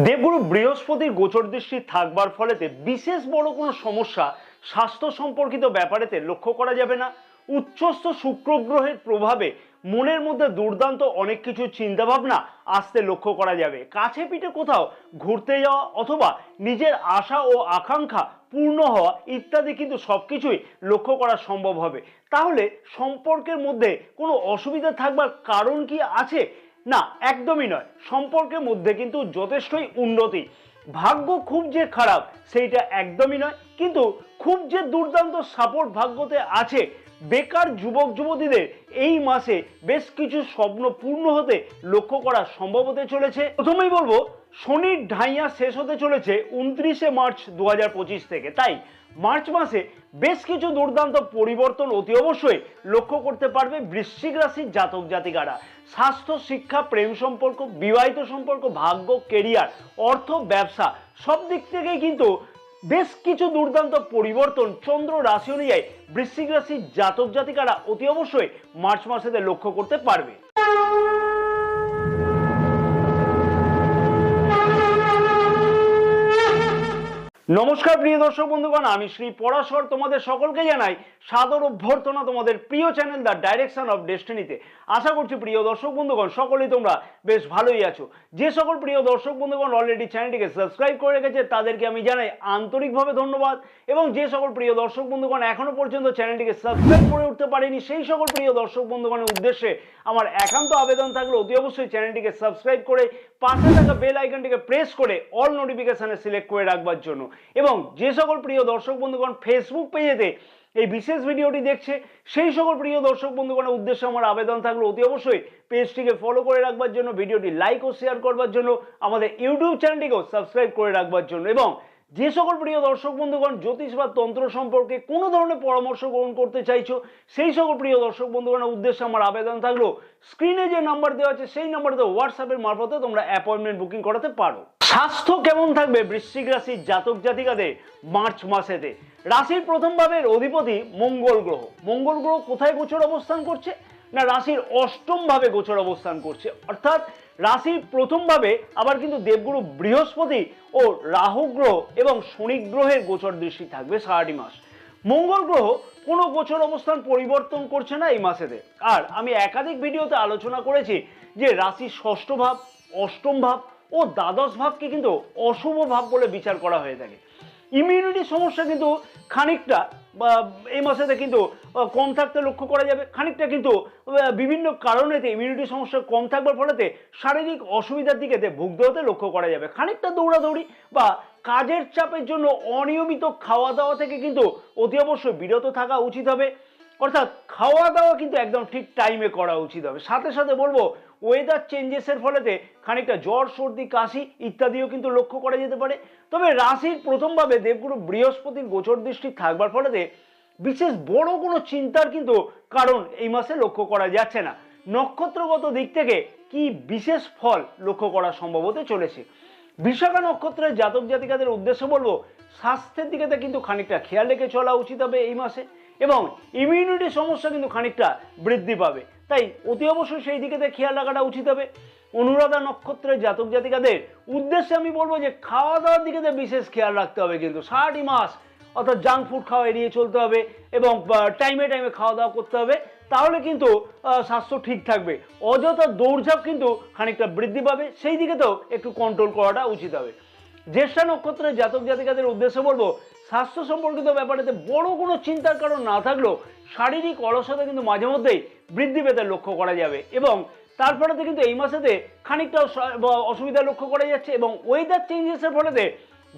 দেবগুরু বৃহস্পতির গোচর দৃষ্টি থাকবার ফলেতে বিশেষ বড় কোনো সমস্যা স্বাস্থ্য সম্পর্কিত ব্যাপারেতে লক্ষ্য করা যাবে না। উচ্চস্থ শুক্র গ্রহের প্রভাবে মনের মধ্যে দুর্দান্ত অনেক কিছু চিন্তাভাবনা আসতে লক্ষ্য করা যাবে। কাছে পিঠে কোথাও ঘুরতে যাওয়া অথবা নিজের আশা ও আকাঙ্ক্ষা পূর্ণ হওয়া ইত্যাদি কিন্তু সবকিছুই লক্ষ্য করা সম্ভব হবে। তাহলে সম্পর্কের মধ্যে কোনো অসুবিধা থাকবার কারণ কি আছে? না, একদমই নয়। সম্পর্কের মধ্যে কিন্তু যথেষ্টই উন্নতি। ভাগ্য খুব যে খারাপ সেইটা একদমই নয়, কিন্তু খুব যে দুর্দান্ত সাপোর্ট ভাগ্যতে আছে। বেকার যুবক যুবতীদের এই মাসে বেশ কিছু স্বপ্ন পূর্ণ হতে লক্ষ্য করা সম্ভব হতে চলেছে। প্রথমেই বলবো, শনির ঢাইয়া শেষ হতে চলেছে 29শে মার্চ 2025 থেকে। তাই মার্চ মাসে বেশ কিছু দুর্দান্ত পরিবর্তন অতি অবশ্যই লক্ষ্য করতে পারবে বৃশ্চিক রাশির জাতক জাতিকারা। স্বাস্থ্য, শিক্ষা, প্রেম সম্পর্ক, বিবাহিত সম্পর্ক, ভাগ্য, কেরিয়ার, অর্থ, ব্যবসা সব দিক থেকেই কিন্তু বেশ কিছু দুর্দান্ত পরিবর্তন চন্দ্র রাশি অনুযায়ী বৃশ্চিক রাশির জাতক জাতিকারা অতি অবশ্যই মার্চ মাসেতে লক্ষ্য করতে পারবে। নমস্কার প্রিয় দর্শক বন্ধুগণ, আমি শ্রী পরাশর তোমাদের সকলকে জানাই সাদর অভ্যর্থনা তোমাদের প্রিয় চ্যানেল দ্য ডাইরেকশন অফ ডেস্টিনিতে। আশা করছি প্রিয় দর্শক বন্ধুগণ সকলেই তোমরা বেশ ভালোই আছো। যে সকল প্রিয় দর্শক বন্ধুগণ অলরেডি চ্যানেলটিকে সাবস্ক্রাইব করে রেখেছে তাদেরকে আমি জানাই আন্তরিকভাবে ধন্যবাদ, এবং যে সকল প্রিয় দর্শক বন্ধুগণ এখনো পর্যন্ত চ্যানেলটিকে সাবস্ক্রাইব করে উঠতে পারেনি সেই সকল প্রিয় দর্শক বন্ধুগণের উদ্দেশ্যে আমার একান্ত আবেদন থাকলে অতি অবশ্যই চ্যানেলটিকে সাবস্ক্রাইব করে পাশে থাকা বেল আইকনটিকে প্রেস করে অল নোটিফিকেশনে সিলেক্ট করে রাখবার জন্য। এবং যে সকল প্রিয় দর্শক বন্ধুগণ ফেসবুক পেজেতে এই বিশেষ ভিডিওটি দেখছে সেই সকল প্রিয় দর্শক বন্ধুগণের উদ্দেশ্যে আমার আবেদন থাকলো অতি অবশ্যই পেজটিকে ফলো করে রাখবার জন্য, ভিডিওটি লাইক ও শেয়ার করবার জন্য, আমাদের ইউটিউব চ্যানেলটিকেও সাবস্ক্রাইব করে রাখবার জন্য। এবং যে সকল প্রিয় দর্শক বন্ধুগণ জ্যোতিষ বা তন্ত্র সম্পর্কে কোনো ধরনের পরামর্শ গ্রহণ করতে চাইছো সেই সকল প্রিয় দর্শক বন্ধুগণের উদ্দেশ্যে আমার আবেদন থাকলো স্ক্রিনে যে নাম্বার দেওয়া আছে সেই নাম্বারতে হোয়াটসঅ্যাপের মারফতে তোমরা অ্যাপয়েন্টমেন্ট বুকিং করাতে পারো। স্বাস্থ্য কেমন থাকবে বৃশ্চিক রাশির জাতক জাতিকাদের মার্চ মাসেতে? রাশির প্রথম ভাবের অধিপতি মঙ্গল গ্রহ। মঙ্গল গ্রহ কোথায় গোচর অবস্থান করছে? না, রাশির অষ্টম ভাবে গোচর অবস্থান করছে। অর্থাৎ রাশির প্রথম ভাবে আবার কিন্তু দেবগুরু বৃহস্পতি ও রাহু গ্রহ এবং শনি গ্রহের গোচর দৃষ্টি থাকবে সারাটি মাস। মঙ্গল গ্রহ কোনো গোচর অবস্থান পরিবর্তন করছে না এই মাসেতে। আর আমি একাধিক ভিডিওতে আলোচনা করেছি যে রাশির ষষ্ঠ ভাব, অষ্টম ভাব ও দ্বাদশ ভাবকে কিন্তু অশুভ ভাব বলে বিচার করা হয়ে থাকে। ইমিউনিটি সমস্যা কিন্তু খানিকটা এই মাসেতে কিন্তু কম থাকতে লক্ষ্য করা যাবে। খানিকটা কিন্তু বিভিন্ন কারণেতে ইমিউনিটি সমস্যা কম থাকবার ফলেতে শারীরিক অসুবিধার দিকে ভুগতে হতে লক্ষ্য করা যাবে। খানিকটা দৌড়াদৌড়ি বা কাজের চাপের জন্য অনিয়মিত খাওয়া দাওয়া থেকে কিন্তু অতি অবশ্যই বিরত থাকা উচিত হবে। অর্থাৎ খাওয়া দাওয়া কিন্তু একদম ঠিক টাইমে করা উচিত হবে। সাথে সাথে বলবো ওয়েদার চেঞ্জেসের ফলেতে খানিকটা জ্বর, সর্দি, কাশি ইত্যাদিও কিন্তু লক্ষ্য করা যেতে পারে। তবে রাশির প্রথমভাবে দেবগুরু বৃহস্পতির গোচর দৃষ্টি থাকবার ফলেতে বিশেষ বড় কোনো চিন্তার কিন্তু কারণ এই মাসে লক্ষ্য করা যাচ্ছে না। নক্ষত্রগত দিক থেকে কি বিশেষ ফল লক্ষ্য করা সম্ভব হতে চলেছে? বিশাখা নক্ষত্রের জাতক জাতিকাদের উদ্দেশ্যে বলবো স্বাস্থ্যের দিকে কিন্তু খানিকটা খেয়াল রেখে চলা উচিত হবে এই মাসে, এবং ইমিউনিটি সমস্যা কিন্তু খানিকটা বৃদ্ধি পাবে। তাই অতি অবশ্যই সেই দিকে খেয়াল রাখাটা উচিত হবে। অনুরাধা নক্ষত্রের জাতক জাতিকাদের উদ্দেশ্যে আমি বলবো যে খাওয়া দাওয়ার দিকে বিশেষ খেয়াল রাখতে হবে কিন্তু সারাটি মাস। অর্থাৎ জাঙ্ক ফুড খাওয়া এড়িয়ে চলতে হবে এবং টাইমে টাইমে খাওয়া দাওয়া করতে হবে, তাহলে কিন্তু স্বাস্থ্য ঠিক থাকবে। অযথা দৌড়ঝাঁপ কিন্তু খানিকটা বৃদ্ধি পাবে, সেই দিকে তো একটু কন্ট্রোল করাটা উচিত হবে। জ্যেষ্ঠা নক্ষত্রের জাতক জাতিকাদের উদ্দেশ্যে বলবো স্বাস্থ্য সম্পর্কিত ব্যাপারেতে বড় কোনো চিন্তার কারণ না থাকলেও শারীরিক অলসতা কিন্তু মাঝে মধ্যেই বৃদ্ধি পেতে লক্ষ্য করা যাবে, এবং তারপরে কিন্তু এই মাসেতে খানিকটা অসুবিধা লক্ষ্য করা যাচ্ছে। এবং ওয়েদার চেঞ্জেসের ফলেতে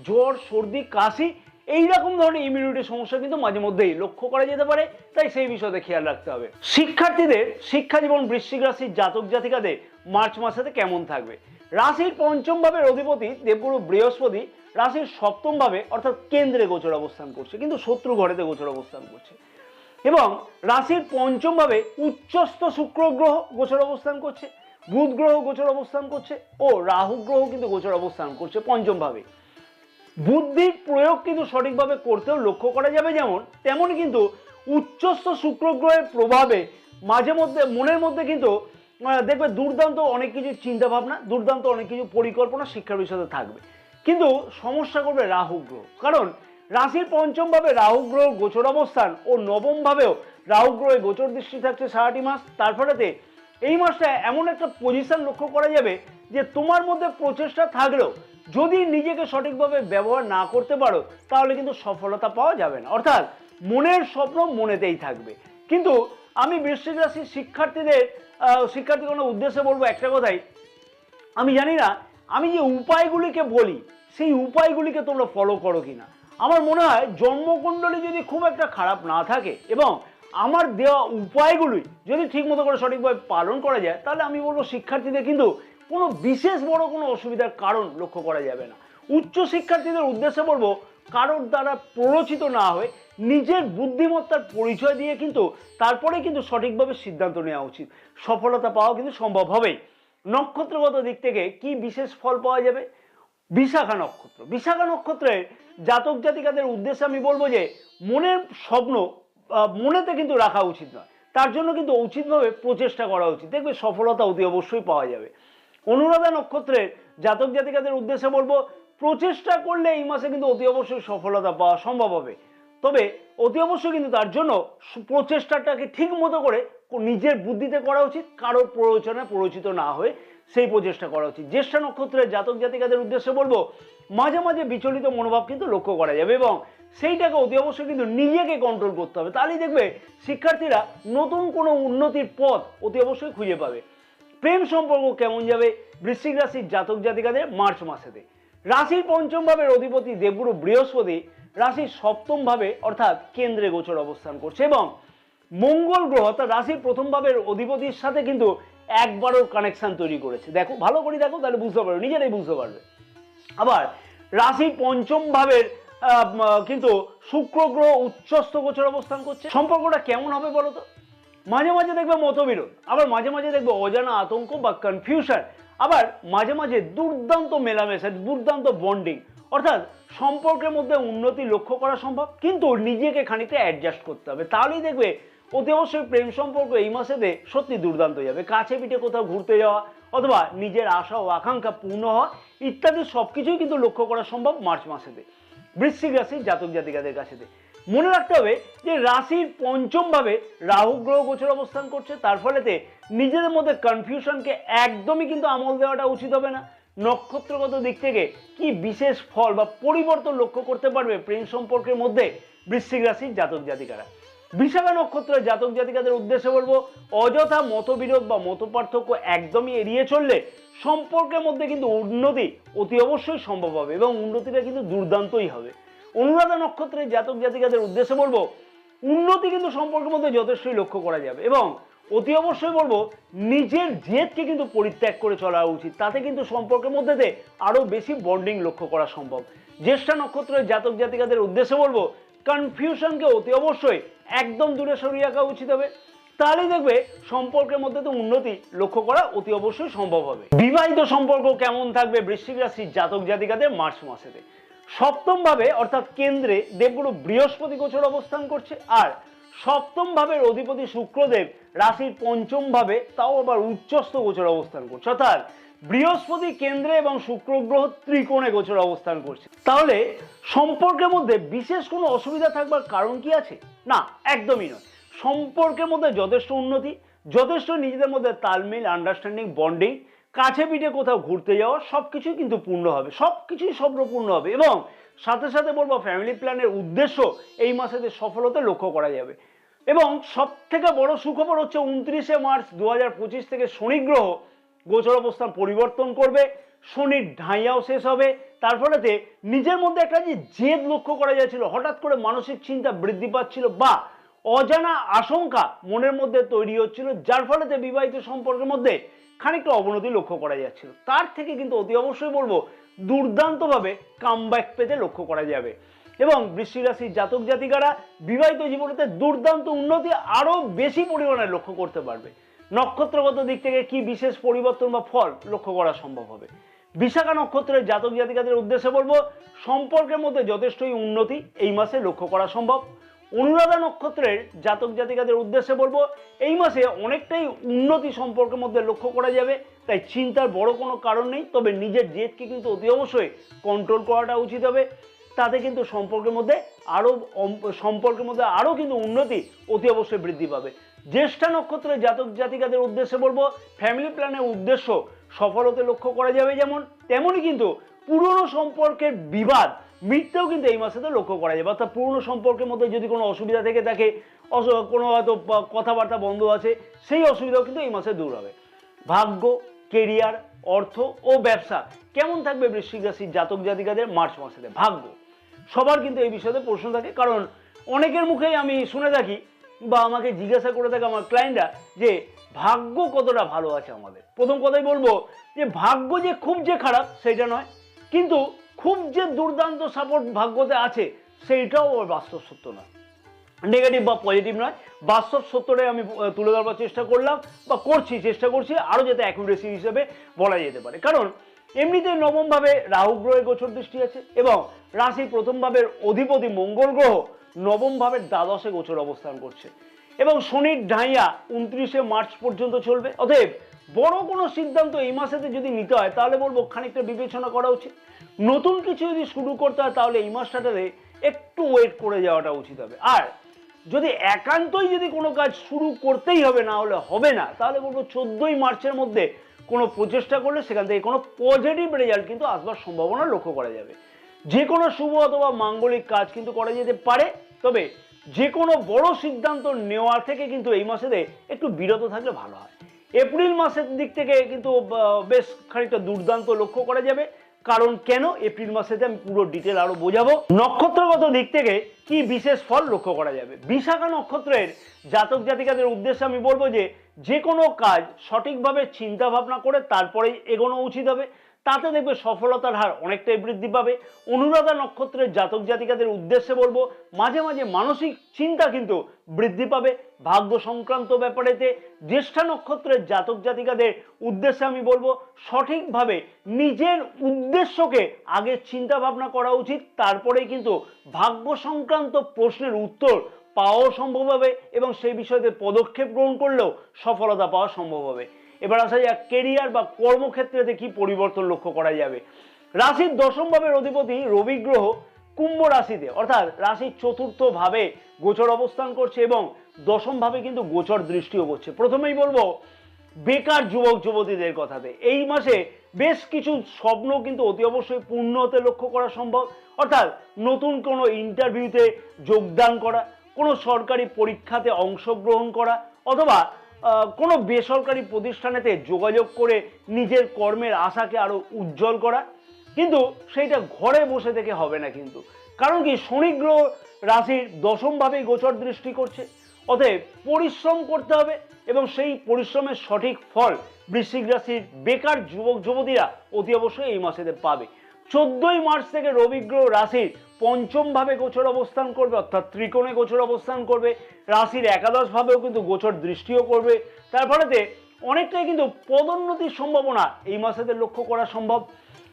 জ্বর, সর্দি, কাশি এইরকম ধরনের ইমিউনিটি সমস্যা কিন্তু মাঝে মধ্যেই লক্ষ্য করা যেতে পারে। তাই সেই বিষয়ে খেয়াল রাখতে হবে। শিক্ষার্থীদের শিক্ষা জীবন বৃশ্চিক রাশির জাতক জাতিকাদের মার্চ মাসেতে কেমন থাকবে? রাশির পঞ্চম ভাবের অধিপতি দেবগুরু বৃহস্পতি রাশির সপ্তম ভাবে অর্থাৎ কেন্দ্রে গোচর অবস্থান করছে, কিন্তু শত্রু ঘরেতে গোচর অবস্থান করছে। এবং রাশির পঞ্চম ভাবে উচ্চস্থ শুক্র গ্রহ গোচর অবস্থান করছে, বুধ গ্রহ গোচর অবস্থান করছে ও রাহু গ্রহ কিন্তু গোচর অবস্থান করছে পঞ্চম ভাবে। বুদ্ধির প্রয়োগ কিন্তু সঠিকভাবে করতেও লক্ষ্য করা যাবে, যেমন তেমনই কিন্তু উচ্চস্থ শুক্র গ্রহের প্রভাবে মাঝে মধ্যে মনের মধ্যে কিন্তু দেখবে দুর্দান্ত অনেক কিছু চিন্তা ভাবনা, দুর্দান্ত অনেক কিছু পরিকল্পনা শিক্ষার বিষয়ে থাকবে। কিন্তু সমস্যা করবে রাহু গ্রহ, কারণ রাশির পঞ্চম ভাবে রাহু গ্রহ গোচর অবস্থান ও নবম ভাবেও রাহু গ্রহে গোচর দৃষ্টি থাকছে সারাটি মাস। তার ফলেতে এই মাসটা এমন একটা পজিশন লক্ষ্য করা যাবে যে তোমার মধ্যে প্রচেষ্টা থাকলেও যদি নিজেকে সঠিকভাবে ব্যবহার না করতে পারো তাহলে কিন্তু সফলতা পাওয়া যাবে না, অর্থাৎ মনের স্বপ্ন মনেতেই থাকবে। কিন্তু আমি বৃশ্চিক রাশির শিক্ষার্থীগণের উদ্দেশ্যে বলবো একটা কথাই, আমি জানি না আমি যে উপায়গুলিকে বলি সেই উপায়গুলিকে তোমরা ফলো করো কিনা। আমার মনে হয় জন্মকুণ্ডলী যদি খুব একটা খারাপ না থাকে এবং আমার দেওয়া উপায়গুলি যদি ঠিকমতো করে সঠিকভাবে পালন করা যায় তাহলে আমি বলবো শিক্ষার্থীদের কিন্তু কোনো বিশেষ বড় কোনো অসুবিধার কারণ লক্ষ্য করা যাবে না। উচ্চ শিক্ষার্থীদের উদ্দেশ্যে বলবো কারোর দ্বারা প্ররোচিত না হয়ে নিজের বুদ্ধিমত্তার পরিচয় দিয়ে কিন্তু তারপরে কিন্তু সঠিকভাবে সিদ্ধান্ত নেওয়া উচিত, সফলতা পাওয়া কিন্তু সম্ভব হবেই। নক্ষত্রগত দিক থেকে কি বিশেষ ফল পাওয়া যাবে? বিশাখা নক্ষত্র, বিশাখা নক্ষত্রের জাতক জাতিকাদের উদ্দেশ্যে আমি বলবো যে মনের স্বপ্ন মনেতে কিন্তু রাখা উচিত নয়, তার জন্য কিন্তু উচিতভাবে প্রচেষ্টা করা উচিত, দেখবে সফলতা অতি অবশ্যই পাওয়া যাবে। অনুরাধা নক্ষত্রের জাতক জাতিকাদের উদ্দেশ্যে বলবো প্রচেষ্টা করলে এই মাসে কিন্তু অতি অবশ্যই সফলতা পাওয়া সম্ভব হবে, তবে অতি অবশ্যই কিন্তু তার জন্য প্রচেষ্টাটাকে ঠিক মতো করে নিজের বুদ্ধিতে করা উচিত, কারোর প্ররোচনায় প্ররোচিত না হয়ে সেই প্রচেষ্টা করা উচিত। জ্যেষ্ঠা নক্ষত্রের জাতক জাতিকাদের উদ্দেশ্যে বলবো মাঝে মাঝে বিচলিত মনোভাব কিন্তু লক্ষ্য করা যাবে এবং সেইটাকে অতি অবশ্যই কিন্তু নিজেকে কন্ট্রোল করতে হবে, তাহলেই দেখবে শিক্ষার্থীরা নতুন কোনো উন্নতির পথ অতি অবশ্যই খুঁজে পাবে। প্রেম সম্পর্ক কেমন যাবে বৃশ্চিক রাশির জাতক জাতিকাদের মার্চ মাসেতে? রাশির পঞ্চম ভাবের অধিপতি দেবগুরু বৃহস্পতি রাশির সপ্তম ভাবে অর্থাৎ কেন্দ্রে গোচর অবস্থান করছে এবং মঙ্গল গ্রহ অর্থাৎ রাশির প্রথম ভাবের অধিপতির সাথে কিন্তু একবারও কানেকশন তৈরি করেছে। দেখো ভালো করে দেখো তাহলে বুঝতে পারবে, নিজেরাই বুঝতে পারবে। আবার রাশির পঞ্চম ভাবের কিন্তু শুক্র গ্রহ উচ্চস্থ গোচর অবস্থান করছে। সম্পর্কটা কেমন হবে বলো তো? মাঝে মাঝে দেখবে মতবিরোধ, আবার মাঝে মাঝে দেখবে অজানা আতঙ্ক বা কনফিউশন, আবার মাঝে মাঝে দুর্দান্ত মেলামেশা, দুর্দান্ত বন্ডিং, অর্থাৎ সম্পর্কের মধ্যে উন্নতি লক্ষ্য করা সম্ভব, কিন্তু নিজেকে খানিকটা অ্যাডজাস্ট করতে হবে, তাহলেই দেখবে অতি অবশ্যই প্রেম সম্পর্ক এই মাসেতে সত্যি দুর্দান্ত যাবে। কাছে পিঠে কোথাও ঘুরতে যাওয়া অথবা নিজের আশা ও আকাঙ্ক্ষা পূর্ণ হওয়া ইত্যাদি সবকিছুই কিন্তু লক্ষ্য করা সম্ভব মার্চ মাসেতে বৃশ্চিক রাশির জাতক জাতিকাদের কাছেতে। মনে রাখতে হবে যে রাশির পঞ্চম ভাবে রাহু গ্রহ গোচর অবস্থান করছে, তার ফলেতে নিজেদের মধ্যে কনফিউশনকে একদমই কিন্তু আমল দেওয়াটা উচিত হবে না। নক্ষত্রগত দিক থেকে কি বিশেষ ফল বা পরিবর্তন লক্ষ্য করতে পারবে প্রেম সম্পর্কের মধ্যে বৃশ্চিক রাশির জাতক জাতিকারা? বিশাখা নক্ষত্রের জাতক জাতিকাদের উদ্দেশ্যে বলবো অযথা মতবিরোধ বা মত পার্থক্য একদমই এড়িয়ে চললে সম্পর্কের মধ্যে কিন্তু উন্নতি অতি অবশ্যই সম্ভব হবে এবং উন্নতিটা কিন্তু দুর্দান্তই হবে। অনুরাধা নক্ষত্রের জাতক জাতিকাদের উদ্দেশ্যে বলবো উন্নতি কিন্তু সম্পর্কের মধ্যে যথেষ্টই লক্ষ্য করা যাবে এবং অতি অবশ্যই বলবো নিজের জেদকে কিন্তু পরিত্যাগ করে চলা উচিত, তাতে কিন্তু সম্পর্কের মধ্যে আরো বেশি বন্ডিং লক্ষ্য করা সম্ভব। জ্যেষ্ঠা নক্ষত্রের জাতক জাতিকাদের উদ্দেশ্যে বলবো কনফিউশনকে অতি অবশ্যই একদম দূরে সরিয়ে রাখা উচিত হবে, তাহলেই দেখবে সম্পর্কের মধ্যে তো উন্নতি লক্ষ্য করা অতি অবশ্যই সম্ভব হবে। বিবাহিত সম্পর্ক কেমন থাকবে বৃশ্চিক রাশির জাতক জাতিকাদের মার্চ মাসেতে? সপ্তম ভাবে অর্থাৎ কেন্দ্রে দেবগুরু বৃহস্পতি গোচর অবস্থান করছে আর সপ্তম ভাবের অধিপতি শুক্রদেব রাশির পঞ্চম ভাবে তাও আবার উচ্চস্থ গোচর অবস্থান করছে, অর্থাৎ বৃহস্পতি কেন্দ্রে এবং শুক্র গ্রহ ত্রিকোণে গোচর অবস্থান করছে। তাহলে সম্পর্কের মধ্যে বিশেষ কোনো অসুবিধা থাকবার কারণ কি আছে? না, একদমই নয়। সম্পর্কের মধ্যে যথেষ্ট উন্নতি, যথেষ্ট নিজেদের মধ্যে তালমিল, আন্ডারস্ট্যান্ডিং, বন্ডিং, কাছে পিঠে কোথাও ঘুরতে যাওয়া সবকিছুই কিন্তু পূর্ণ হবে, সবকিছুই সম্পূর্ণ হবে এবং সাথে সাথে বলবো ফ্যামিলি প্ল্যানের উদ্দেশ্য এই মাসেতে সফলতা লক্ষ্য করা যাবে। এবং সব থেকে বড় সুখবর হচ্ছে 29শে মার্চ 2025 থেকে শনি গ্রহ গোচর অবস্থান পরিবর্তন করবে, শনির ঢাইয়াও শেষ হবে, তার ফলেতে নিজের মধ্যে একটা যে জেদ লক্ষ্য করা যাচ্ছিল, হঠাৎ করে মানসিক চিন্তা বৃদ্ধি পাচ্ছিল বা অজানা আশঙ্কা মনের মধ্যে তৈরি হচ্ছিল, যার ফলেতে বিবাহিত সম্পর্কের মধ্যে খানিকটা অবনতি লক্ষ্য করা যাচ্ছিল, তার থেকে কিন্তু অতি অবশ্যই বলবো দুর্দান্তভাবে কামব্যাক পেতে লক্ষ্য করা যাবে এবং বৃশ্চিক রাশির জাতক জাতিকারা বিবাহিত জীবনেতে দুর্দান্ত উন্নতি আরো বেশি পরিমাণে লক্ষ্য করতে পারবে। নক্ষত্রগত দিক থেকে কি বিশেষ পরিবর্তন বা ফল লক্ষ্য করা সম্ভব হবে? বিশাখা নক্ষত্রের জাতক জাতিকাদের উদ্দেশ্যে বলবো সম্পর্কের মধ্যে যথেষ্টই উন্নতি এই মাসে লক্ষ্য করা সম্ভব। অনুরাধা নক্ষত্রের জাতক জাতিকাদের উদ্দেশ্যে বলবো এই মাসে অনেকটাই উন্নতি সম্পর্কের মধ্যে লক্ষ্য করা যাবে, তাই চিন্তার বড় কোনো কারণ নেই। তবে নিজের জেদকে কিন্তু অতি অবশ্যই কন্ট্রোল করাটা উচিত হবে, তাতে কিন্তু সম্পর্কের মধ্যে আরও কিন্তু উন্নতি অতি অবশ্যই বৃদ্ধি পাবে। জ্যেষ্ঠা নক্ষত্রের জাতক জাতিকাদের উদ্দেশ্যে বলবো ফ্যামিলি প্ল্যানের উদ্দেশ্য সফল হতে লক্ষ্য করা যাবে, যেমন তেমনই কিন্তু পুরনো সম্পর্কের বিবাদ মিটতেও কিন্তু এই মাসেতে লক্ষ্য করা যাবে। অর্থাৎ পুরনো সম্পর্কের মধ্যে যদি কোনো অসুবিধা থেকে থাকে, কোনো হয়তো কথাবার্তা বন্ধ আছে, সেই অসুবিধাও কিন্তু এই মাসে দূর হবে। ভাগ্য, কেরিয়ার, অর্থ ও ব্যবসা কেমন থাকবে বৃশ্চিক রাশির জাতক জাতিকাদের মার্চ মাসেতে? ভাগ্য সবার কিন্তু এই বিষয়ে প্রশ্ন থাকে, কারণ অনেকের মুখেই আমি শুনে থাকি বা আমাকে জিজ্ঞাসা করে থাকে আমার ক্লায়েন্টরা যে ভাগ্য কতটা ভালো আছে আমাদের। প্রথম কথাই বলবো যে ভাগ্য যে খুব যে খারাপ সেটা নয়, কিন্তু খুব যে দুর্দান্ত সাপোর্ট ভাগ্যতে আছে সেইটাও বাস্তব সত্য নয়, নেগেটিভ বা পজিটিভ নয়, বাস্তব সত্যটাই আমি তুলে ধরবার চেষ্টা করলাম বা চেষ্টা করছি আরও যাতে অ্যাকুরেসি হিসেবে বলা যেতে পারে। কারণ এমনিতে নবম ভাবে রাহু গ্রহের গোচর দৃষ্টি আছে এবং রাশি প্রথম ভাবের অধিপতি মঙ্গল গ্রহ নবম ভাবের দ্বাদশে গোচর অবস্থান করছে এবং শনির ঢাইয়া 29শে মার্চ পর্যন্ত চলবে। অতএব বড় কোনো সিদ্ধান্ত এই মাসেতে যদি নিতে হয় তাহলে বলবো খানিকটা বিবেচনা করা উচিত। নতুন কিছু যদি শুরু করতে হয় তাহলে এই মাসটাতে একটু ওয়েট করে যাওয়াটা উচিত হবে। আর যদি একান্তই যদি কোনো কাজ শুরু করতেই হবে, না হলে হবে না, তাহলে বলবো 14ই মার্চের মধ্যে কোনো প্রচেষ্টা করলে সেখান থেকে কোনো পজিটিভ রেজাল্ট কিন্তু আসবার সম্ভাবনা লক্ষ্য করা যাবে। যে কোনো শুভ অথবা মাঙ্গলিক কাজ কিন্তু করা যেতে পারে, তবে যে কোনো বড় সিদ্ধান্ত নেওয়ার থেকে কিন্তু এই মাসেতে একটু বিরত থাকলে ভালো হয়। এপ্রিল মাসের দিক থেকে কিন্তু বেশ খানিকটা দুর্দান্ত লক্ষ্য করা যাবে। কারণ কেন এপ্রিল মাসেতে আমি পুরো ডিটেল আরো বোঝাবো। নক্ষত্রগত দিক থেকে কি বিশেষ ফল লক্ষ্য করা যাবে? বিশাখা নক্ষত্রের জাতক জাতিকাদের উদ্দেশ্যে আমি বলবো যে কোনো কাজ সঠিকভাবে চিন্তা ভাবনা করে তারপরেই এগোনো উচিত হবে, তাতে দেখবে সফলতার হার অনেকটাই বৃদ্ধি পাবে। অনুরাধা নক্ষত্রের জাতক জাতিকাদের উদ্দেশ্যে বলবো মাঝে মাঝে মানসিক চিন্তা কিন্তু বৃদ্ধি পাবে ভাগ্য সংক্রান্ত ব্যাপারেতে। জ্যেষ্ঠা নক্ষত্রের জাতক জাতিকাদের উদ্দেশ্যে আমি বলবো সঠিকভাবে নিজের উদ্দেশ্যকে আগে চিন্তা ভাবনা করা উচিত, তারপরেই কিন্তু ভাগ্য সংক্রান্ত প্রশ্নের উত্তর পাওয়াও সম্ভব হবে এবং সেই বিষয়ে পদক্ষেপ গ্রহণ করলেও সফলতা পাওয়া সম্ভব হবে। এবার আসা যাক কেরিয়ার বা কর্মক্ষেত্রেতে কি পরিবর্তন লক্ষ্য করা যাবে। রাশির দশম ভাবের অধিপতি রবি গ্রহ কুম্ভ রাশিতে অর্থাৎ রাশির চতুর্থ ভাবে গোচর অবস্থান করছে এবং দশম ভাবে কিন্তু গোচর দৃষ্টিও করছে। প্রথমেই বলবো বেকার যুবক যুবতীদের কথাতে এই মাসে বেশ কিছু স্বপ্ন কিন্তু অতি অবশ্যই পূর্ণ হতে লক্ষ্য করা সম্ভব। অর্থাৎ নতুন কোনো ইন্টারভিউতে যোগদান করা, কোনো সরকারি পরীক্ষাতে অংশগ্রহণ করা অথবা কোনো বেসরকারি প্রতিষ্ঠানেতে যোগাযোগ করে নিজের কর্মের আশাকে আরো উজ্জ্বল করা, কিন্তু সেইটা ঘরে বসে থেকে হবে না কিন্তু। কারণ কি শনি গ্রহ রাশির দশম ভাবে গোচর দৃষ্টি করছে, অতএব পরিশ্রম করতে হবে এবং সেই পরিশ্রমের সঠিক ফল বৃশ্চিক রাশির বেকার যুবক যুবতীরা অতি অবশ্যই এই মাসেতে পাবে। 14ই মার্চ থেকে রবি গ্রহ রাশির পঞ্চম ভাবে গোচর অবস্থান করবে, অর্থাৎ ত্রিকোণে গোচর অবস্থান করবে, রাশির একাদশ ভাবেও কিন্তু গোচর দৃষ্টিও করবে। তার ফলেতে অনেকটাই কিন্তু পদোন্নতির সম্ভাবনা এই মাসেতে লক্ষ্য করা সম্ভব।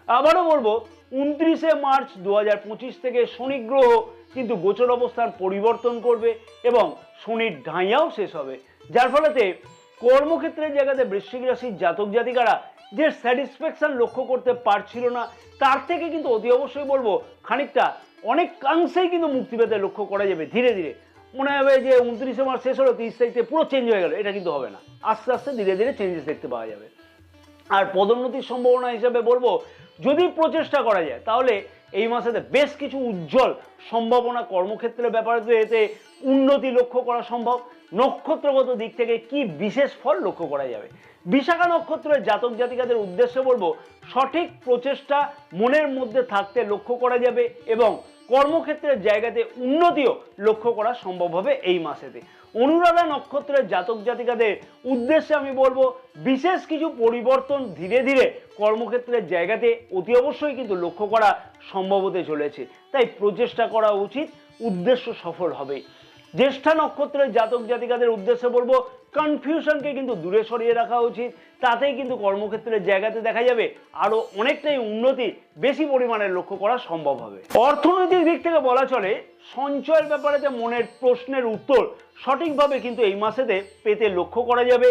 আবারও বলবো 29শে মার্চ 2025 থেকে শনি গ্রহ কিন্তু গোচর অবস্থান পরিবর্তন করবে এবং শনির ঢাইয়াও শেষ হবে, যার ফলেতে কর্মক্ষেত্রের জায়গাতে বৃশ্চিক রাশির জাতক জাতিকারা যে স্যাটিসফ্যাকশন লক্ষ্য করতে পারছিল না তার থেকে কিন্তু অতি অবশ্যই বলবো খানিকটা অনেকাংশেই কিন্তু মুক্তি পেতে লক্ষ্য করা যাবে। ধীরে ধীরে মনে হবে যে 29শে মার্চ শেষ হলো 30 তারিখে পুরো চেঞ্জ হয়ে গেল, এটা কিন্তু হবে না। আস্তে আস্তে ধীরে ধীরে চেঞ্জেস দেখতে পাওয়া যাবে। আর পদোন্নতির সম্ভাবনা হিসেবে বলবো যদি প্রচেষ্টা করা যায় তাহলে এই মাসেতে বেশ কিছু উজ্জ্বল সম্ভাবনা কর্মক্ষেত্রের ব্যাপারে এতে উন্নতি লক্ষ্য করা সম্ভব। নক্ষত্রগত দিক থেকে কি বিশেষ ফল লক্ষ্য করা যাবে? বিশাখা নক্ষত্রের জাতক জাতিকাদের উদ্দেশ্যে বলবো সঠিক প্রচেষ্টা মনের মধ্যে থাকতে লক্ষ্য করা যাবে এবং কর্মক্ষেত্রের জায়গাতে উন্নতিও লক্ষ্য করা সম্ভব হবে এই মাসেতে। অনুরাধা নক্ষত্রের জাতক জাতিকাদের উদ্দেশ্যে আমি বলবো বিশেষ কিছু পরিবর্তন ধীরে ধীরে কর্মক্ষেত্রের জায়গাতে অতি অবশ্যই কিন্তু লক্ষ্য করা সম্ভব হতে চলেছে, তাই প্রচেষ্টা করা উচিত, উদ্দেশ্য সফল হবে। জ্যেষ্ঠা নক্ষত্রের জাতক জাতিকাদের উদ্দেশ্যে বলবো কনফিউশনকে কিন্তু দূরে সরিয়ে রাখা উচিত। তাতেই কিন্তু কর্মক্ষেত্রের জায়গাতে দেখা যাবে আরো অনেকটাই উন্নতি বেশি পরিমাণে লক্ষ্য করা সম্ভব হবে। অর্থনৈতিক দিক থেকে বলা চলে সঞ্চয়ের ব্যাপারে যে মনের প্রশ্নের উত্তর সঠিকভাবে কিন্তু এই মাসেতে পেতে লক্ষ্য করা যাবে।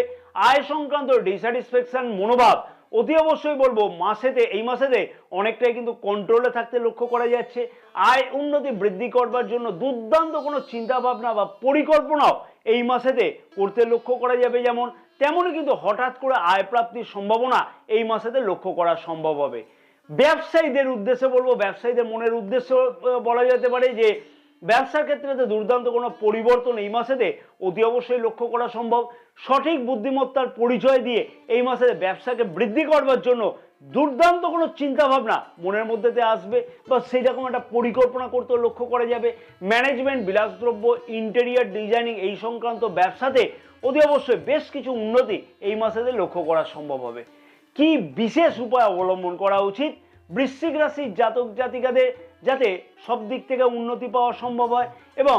আয় সংক্রান্ত ডিস্যাটিসফ্যাকশন মনোভাব অতি অবশ্যই বলবো এই মাসেতে অনেকটাই কিন্তু কন্ট্রোলে থাকতে লক্ষ্য করা যাচ্ছে। আয় উন্নতি বৃদ্ধি করবার জন্য দুর্দান্ত কোনো চিন্তা ভাবনা বা পরিকল্পনাও এই মাসেতে করতে লক্ষ্য করা যাবে। যেমন তেমনই কিন্তু হঠাৎ করে আয় প্রাপ্তির সম্ভাবনা এই মাসেতে লক্ষ্য করা সম্ভব হবে। ব্যবসায়ীদের উদ্দেশ্যে বলবো, ব্যবসায়ীদের মনের উদ্দেশ্য বলা যেতে পারে যে ব্যবসার ক্ষেত্রে দুর্দান্ত কোনো পরিবর্তন এই মাসেতে অতি অবশ্যই লক্ষ্য করা সম্ভব। সঠিক বুদ্ধিমত্তার পরিচয় দিয়ে এই মাসে ব্যবসাকে বৃদ্ধি করবার জন্য দুর্দান্ত কোনো চিন্তা ভাবনা মনের মধ্যেতে আসবে বা সেই রকম একটা পরিকল্পনা করতে লক্ষ্য করা যাবে। ম্যানেজমেন্ট, বিলাসদ্রব্য, ইন্টেরিয়ার ডিজাইনিং এই সংক্রান্ত ব্যবসাতে অতি অবশ্যই বেশ কিছু উন্নতি এই মাসেতে লক্ষ্য করা সম্ভব হবে। কি বিশেষ উপায় অবলম্বন করা উচিত বৃশ্চিক রাশির জাতক জাতিকাদের যাতে সব দিক থেকে উন্নতি পাওয়া সম্ভব হয় এবং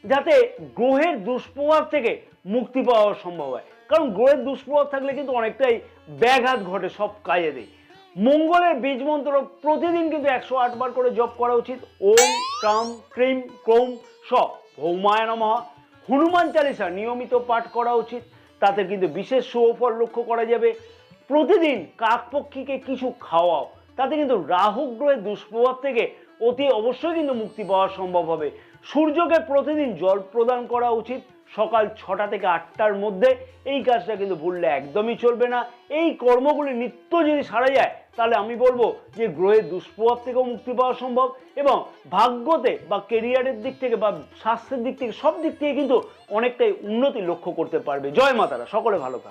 যাতে গ্রহের দুষ্প্রভাব থেকে মুক্তি পাওয়া সম্ভব হয়? কারণ গ্রহের দুষ্প্রভাব থাকলে কিন্তু অনেকটাই ব্যাঘাত ঘটে সব কাজেতেই। মঙ্গলের বীজ মন্ত্র প্রতিদিন কিন্তু 108 বার করে জপ করা উচিত। ওম ক্রাম ক্রিম ক্রৌম স ভৌমায় নমঃ। হনুমান চালিসা নিয়মিত পাঠ করা উচিত, তাতে কিন্তু বিশেষ সুফল লক্ষ্য করা যাবে। প্রতিদিন কাকপক্ষীকে কিছু খাওয়াও, তাতে কিন্তু রাহু গ্রহের দুষ্প্রভাব থেকে অতি অবশ্যই কিন্তু মুক্তি পাওয়া সম্ভব হবে। সূর্যকে প্রতিদিন জল প্রদান করা উচিত সকাল 6টা থেকে 8টার মধ্যে। এই কাজটা কিন্তু ভুললে একদমই চলবে না। এই কর্মগুলি নিত্য যদি সারা যায় তাহলে আমি বলবো যে গ্রহের দুষ্প্রভাব থেকেও মুক্তি পাওয়া সম্ভব এবং ভাগ্যতে বা কেরিয়ারের দিক থেকে বা স্বাস্থ্যের দিক থেকে সব দিক থেকে কিন্তু অনেকটাই উন্নতি লক্ষ্য করতে পারবে। জয় মাতারা, সকলে ভালো থাকুন।